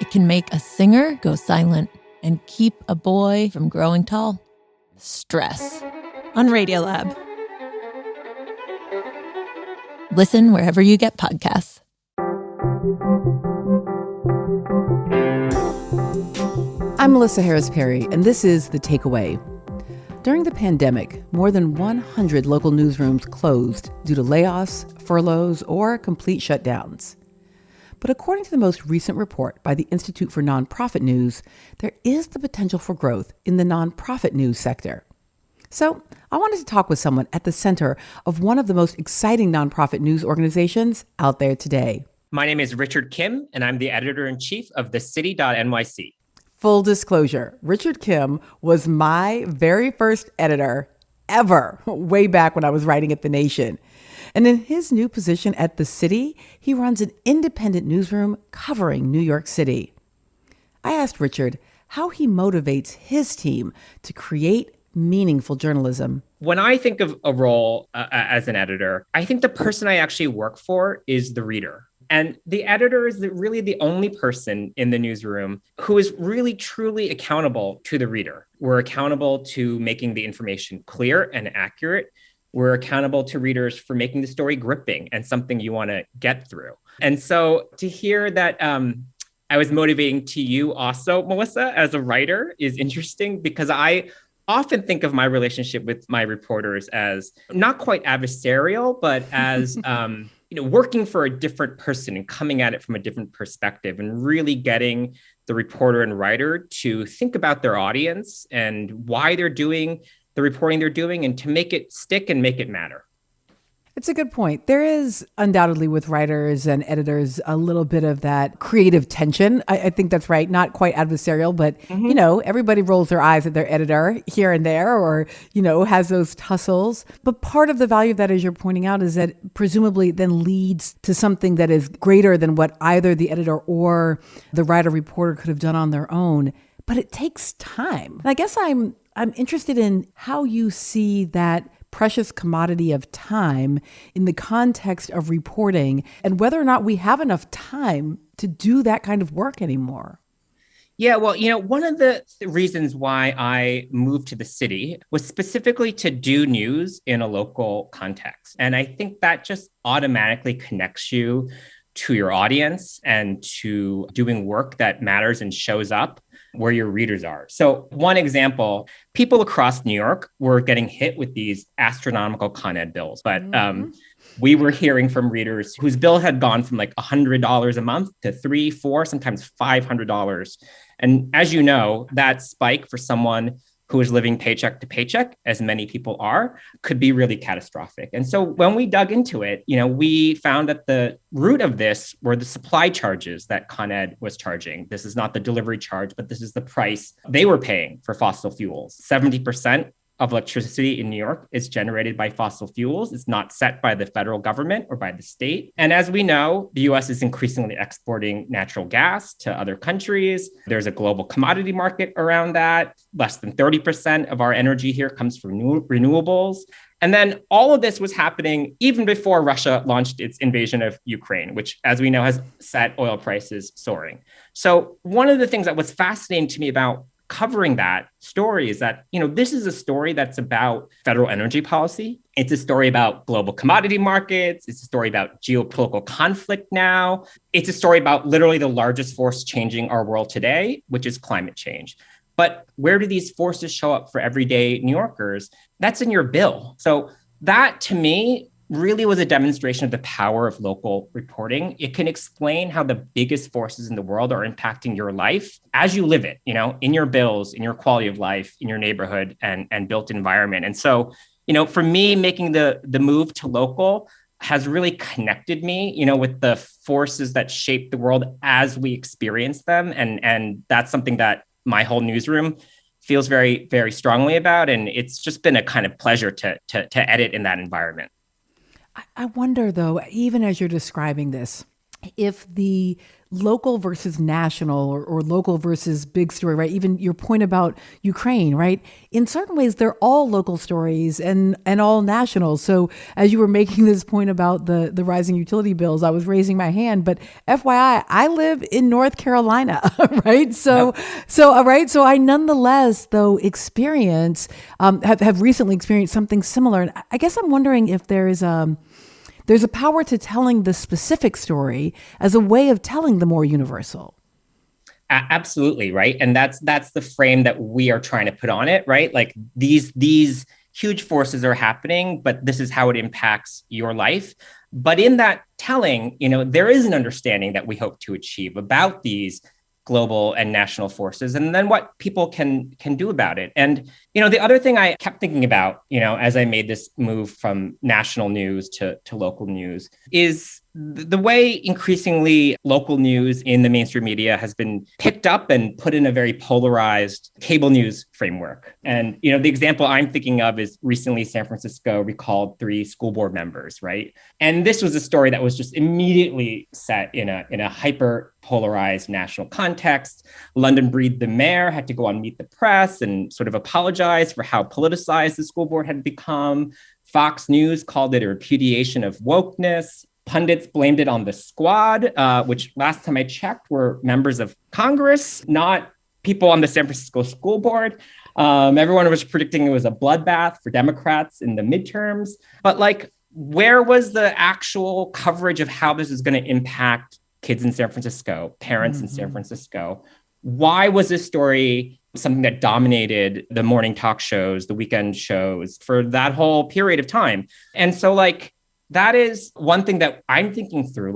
It can make a singer go silent and keep a boy from growing tall. Stress. On Radiolab. Listen wherever you get podcasts. I'm Melissa Harris Perry, and this is The Takeaway. During the pandemic, more than 100 local newsrooms closed due to layoffs, furloughs, or complete shutdowns. But according to the most recent report by the Institute for Nonprofit News, there is the potential for growth in the nonprofit news sector. So I wanted to talk with someone at the center of one of the most exciting nonprofit news organizations out there today. My name is Richard Kim, and I'm the editor-in-chief of TheCity.nyc. Full disclosure, Richard Kim was my very first editor ever, way back when I was writing at The Nation. And in his new position at The City, he runs an independent newsroom covering New York City. I asked Richard how he motivates his team to create meaningful journalism. When I think of a role as an editor, I think the person I actually work for is the reader. And the editor is really the only person in the newsroom who is really truly accountable to the reader. We're accountable to making the information clear and accurate. We're accountable to readers for making the story gripping and something you want to get through. And so to hear that I was motivating to you also, Melissa, as a writer is interesting because I often think of my relationship with my reporters as not quite adversarial, but as working for a different person and coming at it from a different perspective and really getting the reporter and writer to think about their audience and why they're doing the reporting they're doing and to make it stick and make it matter. It's a good point. There is undoubtedly with writers and editors a little bit of that creative tension. I think that's right. Not quite adversarial, but, everybody rolls their eyes at their editor here and there or, has those tussles. But part of the value of that, as you're pointing out, is that presumably then leads to something that is greater than what either the editor or the writer-reporter could have done on their own. But it takes time. And I guess I'm interested in how you see that precious commodity of time in the context of reporting and whether or not we have enough time to do that kind of work anymore. Yeah, well, one of the reasons why I moved to the city was specifically to do news in a local context. And I think that just automatically connects you to your audience and to doing work that matters and shows up where your readers are. So one example, people across New York were getting hit with these astronomical Con Ed bills, but we were hearing from readers whose bill had gone from like $100 a month to $300, $400, sometimes $500. And as you know, that spike for someone who is living paycheck to paycheck, as many people are, could be really catastrophic. And so when we dug into it, we found that the root of this were the supply charges that Con Ed was charging. This is not the delivery charge, but this is the price they were paying for fossil fuels. 70% of electricity in New York is generated by fossil fuels. It's not set by the federal government or by the state. And as we know, the US is increasingly exporting natural gas to other countries. There's a global commodity market around that. Less than 30% of our energy here comes from renewables. And then all of this was happening even before Russia launched its invasion of Ukraine, which, as we know, has set oil prices soaring. So one of the things that was fascinating to me about covering that story is that, this is a story that's about federal energy policy. It's a story about global commodity markets. It's a story about geopolitical conflict now. It's a story about literally the largest force changing our world today, which is climate change. But where do these forces show up for everyday New Yorkers? That's in your bill. So that, to me, really was a demonstration of the power of local reporting. It can explain how the biggest forces in the world are impacting your life as you live it, in your bills, in your quality of life, in your neighborhood and built environment. And so, for me, making the move to local has really connected me, with the forces that shape the world as we experience them. And that's something that my whole newsroom feels very, very strongly about. And it's just been a kind of pleasure to edit in that environment. I wonder, though, even as you're describing this, if the local versus national or local versus big story, right? Even your point about Ukraine, right? In certain ways, they're all local stories and all national. So as you were making this point about the rising utility bills, I was raising my hand, but FYI, I live in North Carolina, right? So I nonetheless, though, have recently experienced something similar. And I guess I'm wondering if there's a power to telling the specific story as a way of telling the more universal. Absolutely, right. And that's the frame that we are trying to put on it, right? Like these huge forces are happening, but this is how it impacts your life. But in that telling, there is an understanding that we hope to achieve about these global and national forces, and then what people can do about it. And, the other thing I kept thinking about, as I made this move from national news to local news is the way increasingly local news in the mainstream media has been picked up and put in a very polarized cable news framework. And, the example I'm thinking of is recently San Francisco recalled 3 school board members, right? And this was a story that was just immediately set in a hyper polarized national context. London Breed, the mayor, had to go on Meet the Press and sort of apologize for how politicized the school board had become. Fox News called it a repudiation of wokeness. Pundits blamed it on the squad, which last time I checked were members of Congress, not people on the San Francisco school board. Everyone was predicting it was a bloodbath for Democrats in the midterms. But where was the actual coverage of how this is going to impact kids in San Francisco, parents in San Francisco? Why was this story something that dominated the morning talk shows, the weekend shows for that whole period of time? And so that is one thing that I'm thinking through,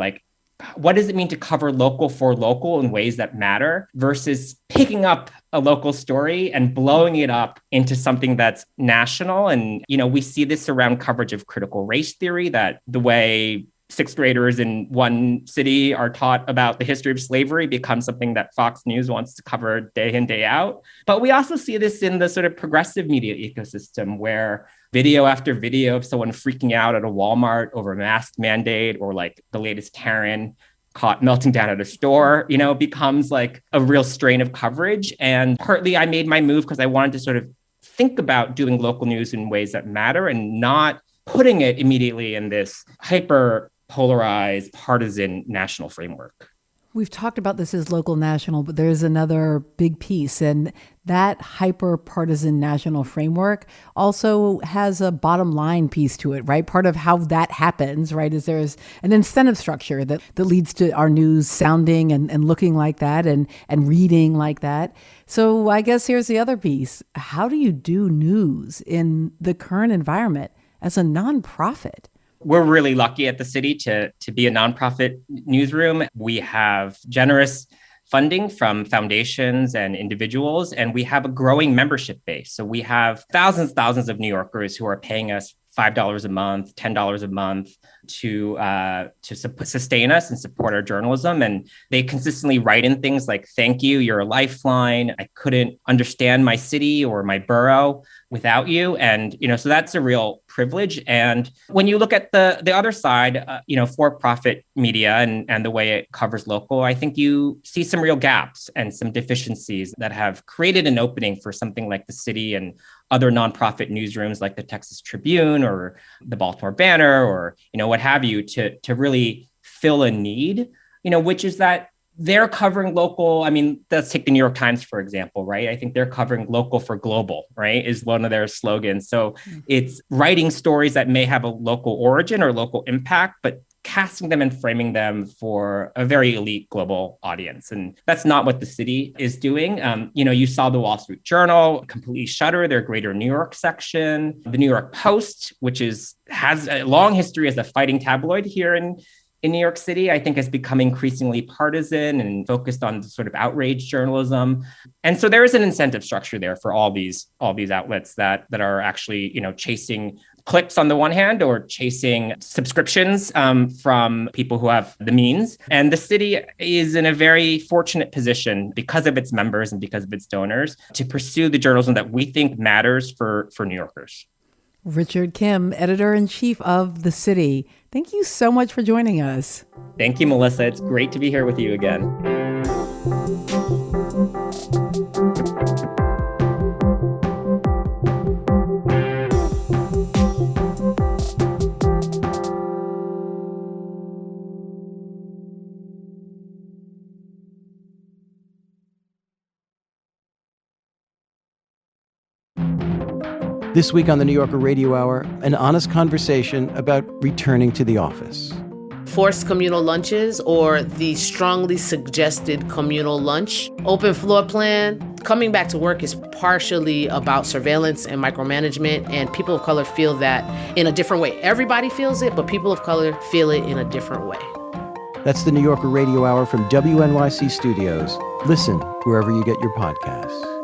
what does it mean to cover local for local in ways that matter versus picking up a local story and blowing it up into something that's national? And, we see this around coverage of critical race theory, that the way 6th graders in one city are taught about the history of slavery becomes something that Fox News wants to cover day in, day out. But we also see this in the sort of progressive media ecosystem where video after video of someone freaking out at a Walmart over a mask mandate, or the latest Karen caught melting down at a store, becomes a real strain of coverage. And partly I made my move because I wanted to sort of think about doing local news in ways that matter and not putting it immediately in this hyper polarized, partisan national framework. We've talked about this as local national, but there's another big piece, and that hyper-partisan national framework also has a bottom line piece to it, right? Part of how that happens, right, is there's an incentive structure that leads to our news sounding and looking like that and reading like that. So I guess here's the other piece. How do you do news in the current environment as a nonprofit? We're really lucky at the city to be a nonprofit newsroom. We have generous funding from foundations and individuals, and we have a growing membership base. So we have thousands of New Yorkers who are paying us $5 a month, $10 a month to sustain us and support our journalism. And they consistently write in things like, "Thank you, you're a lifeline. I couldn't understand my city or my borough without you." And, so that's a real privilege. And when you look at the other side, for-profit media and the way it covers local, I think you see some real gaps and some deficiencies that have created an opening for something like the city and other nonprofit newsrooms like the Texas Tribune or the Baltimore Banner or, what have you, to really fill a need, which is that they're covering local. I mean, let's take the New York Times, for example, right? I think they're covering local for global, right, is one of their slogans. So it's writing stories that may have a local origin or local impact, but casting them and framing them for a very elite global audience. And that's not what the city is doing. You saw the Wall Street Journal completely shutter their Greater New York section. The New York Post, which has a long history as a fighting tabloid here in New York City, I think has become increasingly partisan and focused on sort of outrage journalism. And so there is an incentive structure there for all these outlets that are actually, chasing clicks on the one hand or chasing subscriptions from people who have the means. And the city is in a very fortunate position because of its members and because of its donors to pursue the journalism that we think matters for New Yorkers. Richard Kim, Editor-in-chief of The City. Thank you so much for joining us. Thank you, Melissa. It's great to be here with you again. This week on the New Yorker Radio Hour, an honest conversation about returning to the office. Forced communal lunches or the strongly suggested communal lunch. Open floor plan. Coming back to work is partially about surveillance and micromanagement, and people of color feel that in a different way. Everybody feels it, but people of color feel it in a different way. That's the New Yorker Radio Hour from WNYC Studios. Listen wherever you get your podcasts.